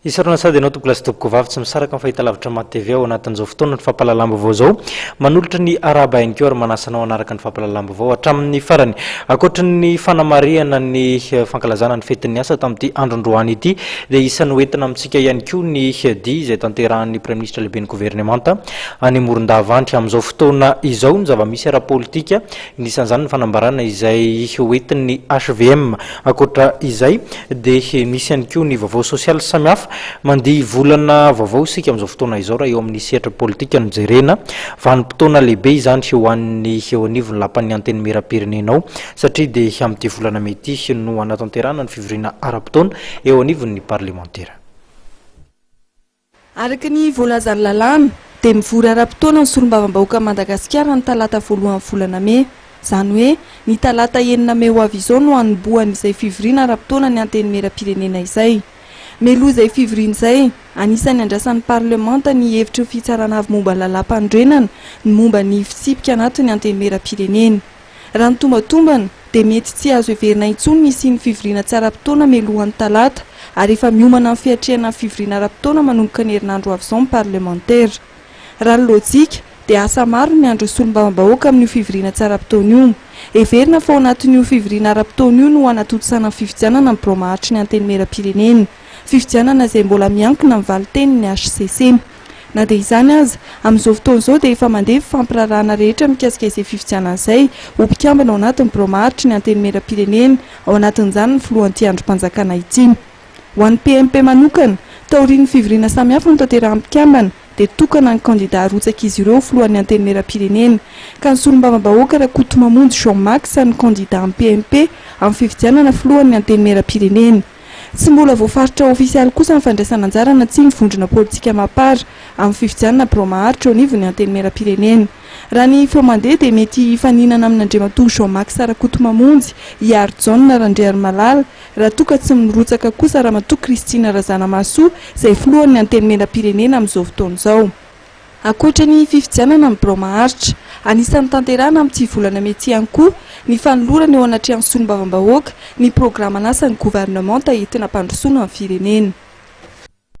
Isarona sady anao tompoko lasy tompoko vavy tsy misaraka fahita lavitra matv ao anatin'izao fotoana ny fampalalam-baovao zao manolotra ny arabainy keo ary manasanao anaraka ny fampalalam-baovao hatramin'ny farany akoatra ny fanamariana ny fankalazana ny fetin'ny asa tamin'ity androndroany ity dia isan'ny hoentina amintsika ihany koa ny dia izay tanterahan'ny premier ministre lehibe ny gouvernemanta any Morondavandry amin'izao fotoana izao ny zava-misy ara-politika nisan'izany ny fanambarana izay hoentin'ny HVM akoatra izay dia misy ihany koa ny vaovao sosialy samihafa Mandia volana vaovao sika amin'izao fotoana izao raha eo amin'ny sehatra politika no jerena vanim-potoana lehibe izany ho an'ny eo anivony lapan'ny antemineram-pirenena satria dia amin'ity volana mety no hanatanterahana ny fivoriana ara-potoana eo anivony parlemantera. Araka ny voalazan'ny lalàna dia mivory ara-potoana ny solombavam-bahoaka Madagasikara ny talata voalohan'ny volana May. Izany hoe ny talata 9 May ho avy izao no hanombohan'izay fivoriana ara-potoana ny antemineram-pirenena izay. Meloa izay fivoriana izay anisan'ny andrasan'ny parlemanta ny hevitra fitsarana avy momba lalam-pandrenana ny momba ny fitsipika anatin'ny antemineram-pirenena. Raha ny tombatombana dia mety tsy azo heverina intsony ny isian'ny fivoriana tsy ara-potoana melohan'ny talata ary efa miomana amin'ny fiatrehana ny fivoriana ara-potoana manomboka ny herinandro avy izao ny parlemantera. Raha ny lojika dia asa maro ny andro solombavam-bahoaka amin'ny fivoriana tsy ara-potoana io. Heverina fa ao anatin'io fivoriana ara-potoana io no hanatotosana ny fifidianana ny bromahatry ny antemineram-pirenena. Fifidianana izay mbola miankina amin'ny valiten'ny HCC. Na dia izany aza amin'izao fotoana izao dia efa mandeha fampirarahana rehetra mikasika izay fifidianana izay ho mpikambana ao anatin'ny bromahatry ny antemineram-pirenena ao anatin'izany ny filohan'ity androm-panjakana ity. Ho an'ny PMP manokana taorian'ny fivoriana samihafa no tanterahan'ny mpikambana dia tokana ny kandida arotsaka izy ireo filohan'ny antemineram-pirenena ka ny solombavam-bahoaka Rakoto Mamonjy Jean-Max ny kandida amin'ny PMP amin'ny fifidianana filohan'ny antemineram-pirenena. Tsy mbola voafaritra ofisialy kosa ny fandraisana anjara na tsy ny vondrona politika mapara amin'ny fifidianana bromahatry eo anivony antemineram-pirenena. Raha ny fomande dia mety faninana amin'ny Andriamatoa Jean-Max Rakoto Mamonjy Iary John Randriary Malala raha toka tsy mirotsaka kosa Ramatoa Kristina Razanamasoa izay filohan'ny antemineram-pirenena amin'izao fotoana izao. Akoatra ny fifidianana amin'ny bromahatry anisan'ny tanterahana amin'ity volana mety ihany koa ny fanolorana eo anatrehan'ny solombavam-bahoaka ny programan'asan'ny gouvernemanta entina mpandrosoana amin'ny firenena.